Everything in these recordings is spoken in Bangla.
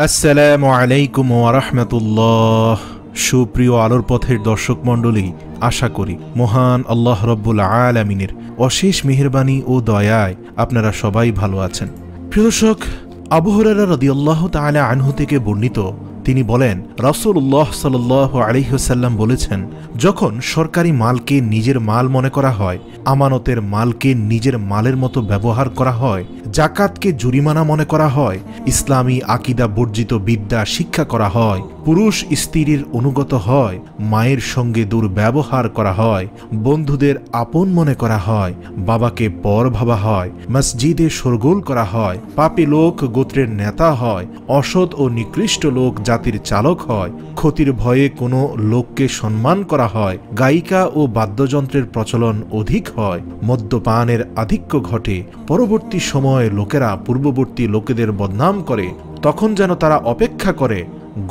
আসসালামু আলাইকুম ওয়া রাহমাতুল্লাহ। সুপ্রিয় আলোর পথের দর্শক মণ্ডলী, আশা করি মহান আল্লাহ রব্বুল আলামিনের অশেষ মেহেরবানি ও দয়ায় আপনারা সবাই ভালো আছেন। প্রিয় দর্শক, আবু হুরায়রা রাদিয়াল্লাহু তাআলা আনহু থেকে বর্ণিত, তিনি বলেন, রাসূলুল্লাহ সাল্লাল্লাহু আলাইহি ওয়াসাল্লাম বলেছেন, যখন সরকারি মালকে নিজের মাল মনে করা হয়, আমানতের মালকে নিজের মালের মতো ব্যবহার করা হয়, জাকাতকে জরিমানা মনে করা হয়, ইসলামী আকিদা বর্জিত বিদ্যা শিক্ষা করা হয়, পুরুষ স্ত্রীর অনুগত হয়, মায়ের সঙ্গে দুর্ব্যবহার করা হয়, বন্ধুদের আপন মনে করা হয়, বাবাকে পর ভাবা হয়, মসজিদে শোরগোল করা হয়, পাপী লোক গোত্রের নেতা হয়, অসৎ ও নিকৃষ্ট লোক জাতির চালক হয়, ক্ষতির ভয়ে কোনো লোককে সম্মান করা হয়, গায়িকা ও বাদ্যযন্ত্রের প্রচলন অধিক হয়, মদ্যপানের আধিক্য ঘটে, পরবর্তী সময়ে লোকেরা পূর্ববর্তী লোকেদের বদনাম করে, তখন যেন তারা অপেক্ষা করে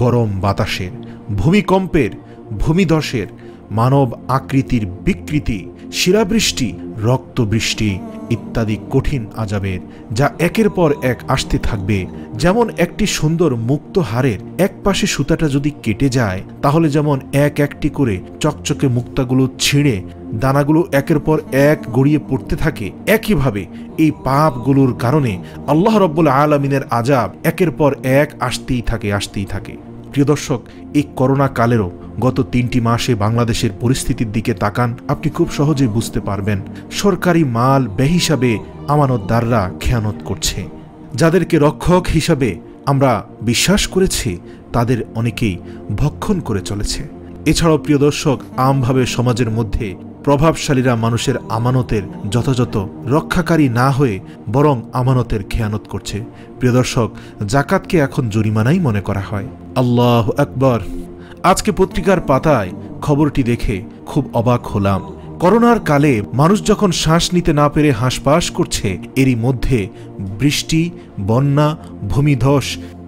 গরম বাতাসের, ভূমিকম্পের, ভূমিধসের, মানব আকৃতির বিকৃতি, শিলাবৃষ্টি, রক্তবৃষ্টি ইত্যাদি কঠিন আযাবের, যা একের পর এক আসতে থাকবে। যেমন একটি সুন্দর মুক্ত হারের এক পাশে সুতাটা যদি কেটে যায়, তাহলে যেমন এক একটি করে চকচকে মুক্তাগুলো ছিঁড়ে দানাগুলো একের পর এক গড়িয়ে পড়তে থাকে, একইভাবে এই পাপগুলোর কারণে আল্লাহ রব্বুল আলামিনের আযাব একের পর এক আসতেই থাকে। প্রিয় দর্শক, এই করোনা কালেরও গত 3টি মাসে বাংলাদেশের পরিস্থিতির দিকে তাকান, আপনি খুব সহজেই বুঝতে পারবেন সরকারি মাল বেহিসাবে আমানতদাররা খেয়ানত করছে। যাদেরকে রক্ষক হিসাবে আমরা বিশ্বাস করেছি, তাদের অনেকেই ভক্ষণ করে চলেছে। এছাড়াও প্রিয় দর্শক, আমভাবে সমাজের মধ্যে প্রভাবশালীরা মানুষের আমানতের যথাযথ রক্ষাকারী না হয়ে বরং আমানতের খেয়ানত করছে। প্রিয় দর্শক, জাকাতকে এখন জরিমানাই মনে করা হয়। আল্লাহু আকবার। আজকে পত্রিকার পাতায় খবরটি দেখে খুব অবাক হলাম। করোনার কালে মানুষ যখন শ্বাস নিতে না পেরে হাঁসফাঁস করছে, এরই মধ্যে বৃষ্টি, বন্যা, ভূমিধস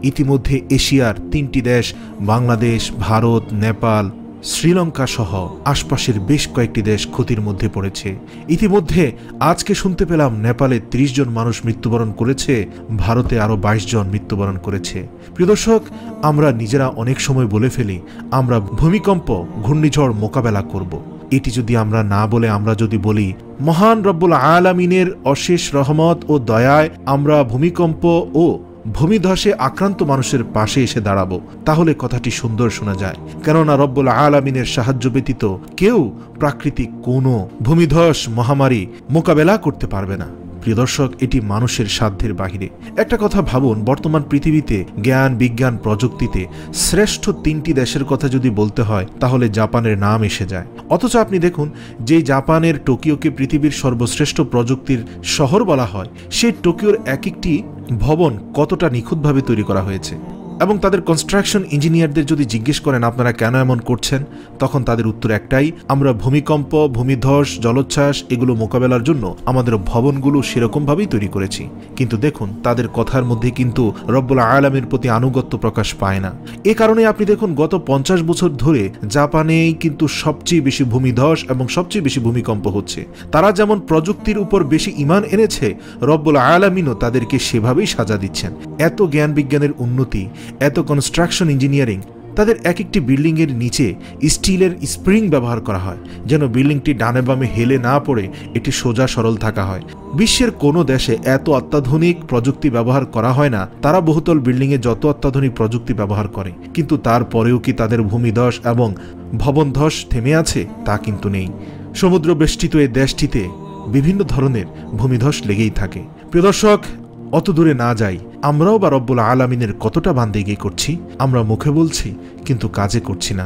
ইতিমধ্যে এশিয়ার 3টি দেশ বাংলাদেশ, ভারত, নেপাল, শ্রীলঙ্কা সহ আশপাশের বেশ কয়েকটি দেশ ক্ষতির মধ্যে পড়েছে। ইতিমধ্যে আজকে শুনতে পেলাম নেপালে 30 জন মানুষ মৃত্যুবরণ করেছে, ভারতে আরও 22 জন মৃত্যুবরণ করেছে। প্রিয় দর্শক, আমরা নিজেরা অনেক সময় বলে ফেলি আমরা ভূমিকম্প, ঘূর্ণিঝড় মোকাবেলা করব। এটি যদি আমরা না বলে আমরা যদি বলি মহান রব্বুল আলামিনের অশেষ রহমত ও দয়ায় আমরা ভূমিকম্প ও ভূমিধসে আক্রান্ত মানুষের পাশে এসে দাঁড়াবো, তাহলে কথাটি সুন্দর শোনা যায়। কেননা রব্বুল আলামিনের সাহায্য ব্যতীত কেউ প্রাকৃতিক কোনো ভূমিধস মহামারী মোকাবেলা করতে পারবে না। প্রিয় দর্শক, এটি মানুষের সাধ্যের বাহিরে। একটা কথা ভাবুন, বর্তমান পৃথিবীতে জ্ঞান, বিজ্ঞান, প্রযুক্তিতে শ্রেষ্ঠ 3টি দেশের কথা যদি বলতে হয়, তাহলে জাপানের নাম এসে যায়। অথচ আপনি দেখুন, যে জাপানের টোকিওকে পৃথিবীর সর্বশ্রেষ্ঠ প্রযুক্তির শহর বলা হয়, সেই টোকিওর এক একটি ভবন কতটা নিখুঁতভাবে তৈরি করা হয়েছে। এবং তাদের কনস্ট্রাকশন ইঞ্জিনিয়ারদের যদি জিজ্ঞেস করেন আপনারা কেন এমন করছেন, তখন তাদের উত্তর একটাই, আমরা ভূমিকম্প, ভূমিধস, জলোচ্ছ্বাস এগুলো মোকাবেলার জন্য আমাদের ভবনগুলো সেরকমভাবেই তৈরি করেছি। কিন্তু দেখুন, তাদের কথার মধ্যে কিন্তু রব্বুল আলামিনের প্রতি আনুগত্য প্রকাশ পায় না। এ কারণে আপনি দেখুন, গত 50 বছর ধরে জাপানেই কিন্তু সবচেয়ে বেশি ভূমিধস এবং সবচেয়ে বেশি ভূমিকম্প হচ্ছে। তারা যেমন প্রযুক্তির উপর বেশি ঈমান এনেছে, রব্বুল আলামিনও তাদেরকে সেভাবেই সাজা দিচ্ছেন। এত জ্ঞান বিজ্ঞানের উন্নতি, এত কনস্ট্রাকশন ইঞ্জিনিয়ারিং, তাদের এক একটি বিল্ডিংয়ের নিচে স্টিলের স্প্রিং ব্যবহার করা হয়, যেন বিল্ডিংটি ডানে বামে হেলে না পড়ে এটি সোজা সরল থাকা হয়। বিশ্বের কোনো দেশে এত অত্যাধুনিক প্রযুক্তি ব্যবহার করা হয় না। তারা বহুতল বিল্ডিংয়ে যত অত্যাধুনিক প্রযুক্তি ব্যবহার করে, কিন্তু তারপরেও কি তাদের ভূমিধস এবং ভবনধস থেমে আছে? তা কিন্তু নেই। সমুদ্র বেষ্টিত এই দেশটিতে বিভিন্ন ধরনের ভূমিধস লেগেই থাকে। প্রিয় দর্শক, অত দূরে না যাই, আমরাও বা রব্বুল আলামিনের কতটা বান্দেগি করছি। আমরা মুখে বলছি কিন্তু কাজে করছি না।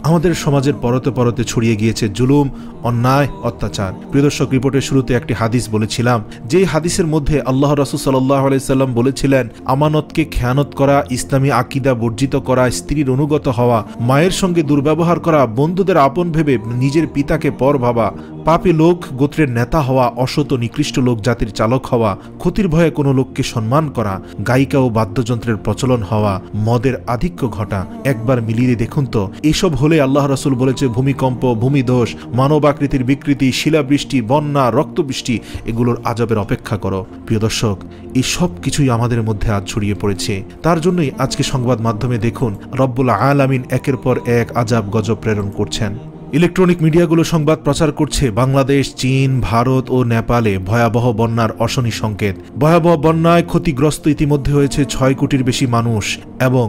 আমাদের সমাজের পরতে পরতে ছড়িয়ে গিয়েছে জুলুম, অন্যায়, অত্যাচার। প্রিয় দর্শক, রিপোর্টের শুরুতে একটি হাদিস বলেছিলাম, যেই হাদিসের মধ্যে আল্লাহ রাসূল সাল্লাল্লাহু আলাইহি সাল্লাম বলেছিলেন, আমানতকে খেয়ানত করা, ইসলামী আকিদা বর্জিত করা, স্ত্রীর অনুগত হওয়া, মায়ের সঙ্গে দুর্ব্যবহার করা, বন্ধুদের আপন ভেবে নিজের পিতাকে পর ভাবা, পাপী লোক গোত্রের নেতা হওয়া, অসৎ নিকৃষ্ট লোক জাতির চালক হওয়া, ক্ষতির ভয়ে কোনো লোককে সম্মান করা, গায়িকা ও বাদ্যযন্ত্রের প্রচলন হওয়া, মদের আধিক্য ঘটা। একবার মিলিয়ে দেখুন তো, এসব হলে বলে আল্লাহ রাসূল বলেছে ভূমিকম্প, ভূমিধস, মানবাকৃতির বিকৃতি, শিলাবৃষ্টি, বন্যা, রক্তবৃষ্টি এগুলোর আযাবের অপেক্ষা করো। প্রিয় দর্শক, এই সব কিছুই আমাদের মধ্যে আজ ছড়িয়ে পড়েছে। তার জন্যই আজকে সংবাদ মাধ্যমে দেখুন রব্বুল আলামিন একের পর এক আযাব গজব প্রেরণ করছেন। ইলেকট্রনিক মিডিয়াগুলো সংবাদ প্রচার করছে বাংলাদেশ, চীন, ভারত ও নেপালে ভয়াবহ বন্যার অশনি সংকেত। ভয়াবহ বন্যায় ক্ষতিগ্রস্ত ইতিমধ্যে হয়েছে 6 কোটির বেশি মানুষ এবং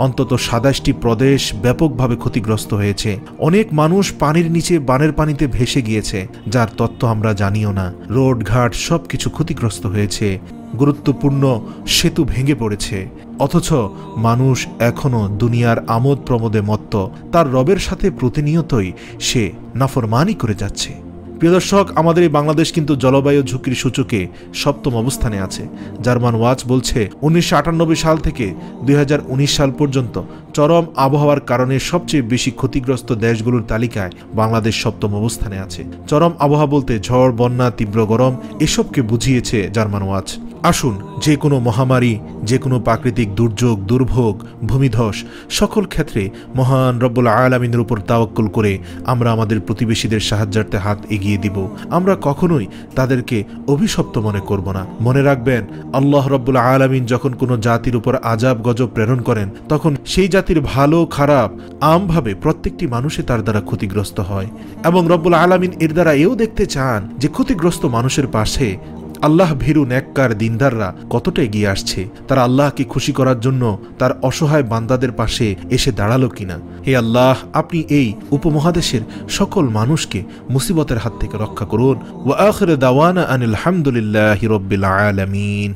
অন্তত 27টি প্রদেশ ব্যাপকভাবে ক্ষতিগ্রস্ত হয়েছে। অনেক মানুষ পানির নিচে বানের পানিতে ভেসে গিয়েছে, যার তথ্য আমরা জানিও না। রোড ঘাট সবকিছু ক্ষতিগ্রস্ত হয়েছে। গুরুত্বপূর্ণ সেতু ভেঙে পড়েছে। অথচ মানুষ এখনো দুনিয়ার আমোদ প্রমোদে মত্ত। তার রবের সাথে প্রতিনিয়তই সে নাফরমানি করে যাচ্ছে। প্রিয় দর্শক, আমাদের এই বাংলাদেশ কিন্তু জলবায়ু ঝুঁকির সূচকে 7ম অবস্থানে আছে। জার্মান ওয়াচ বলছে 1998 সাল থেকে 2019 সাল পর্যন্ত চরম আবহাওয়ার কারণে সবচেয়ে বেশি ক্ষতিগ্রস্ত দেশগুলোর তালিকায় বাংলাদেশ 7ম অবস্থানে আছে। চরম আবহাওয়া বলতে ঝড়, বন্যা, তীব্র গরম এসবকে বুঝিয়েছে জার্মান ওয়াচ। আসুন, যে কোনো মহামারী, যে কোনো প্রাকৃতিক দুর্যোগ, দুর্ভোগ, ভূমিধস সকল ক্ষেত্রে মহান রব্বুল আলামিনের উপর তাওয়াক্কুল করে আমরা আমাদের প্রতিবেশীদের সাহায্যার্থে হাত এগিয়ে দিব। আমরা কখনোই তাদেরকে অভিশপ্ত মনে করব না। মনে রাখবেন, আল্লাহ রব্বুল আলামিন যখন কোনো জাতির উপর আযাব গজব প্রেরণ করেন তখন সেই জাতির ভালো খারাপ আমভাবে প্রত্যেকটি মানুষই তার দ্বারা ক্ষতিগ্রস্ত হয় এবং রব্বুল আলামিন এর দ্বারা এও দেখতে চান যে ক্ষতিগ্রস্ত মানুষের পাশে আল্লাহ ভীরু নেককার দিনদাররা কতটা এগিয়ে আসছে। তারা আল্লাহকে খুশি করার জন্য তার অসহায় বান্দাদের পাশে এসে দাঁড়ালো কিনা। হে আল্লাহ, আপনি এই উপমহাদেশের সকল মানুষকে মুসিবতের হাত থেকে রক্ষা করুন। ওয়া আখিরু দাওয়ানা আনিল হামদুলিল্লাহি রাব্বিল আলামিন।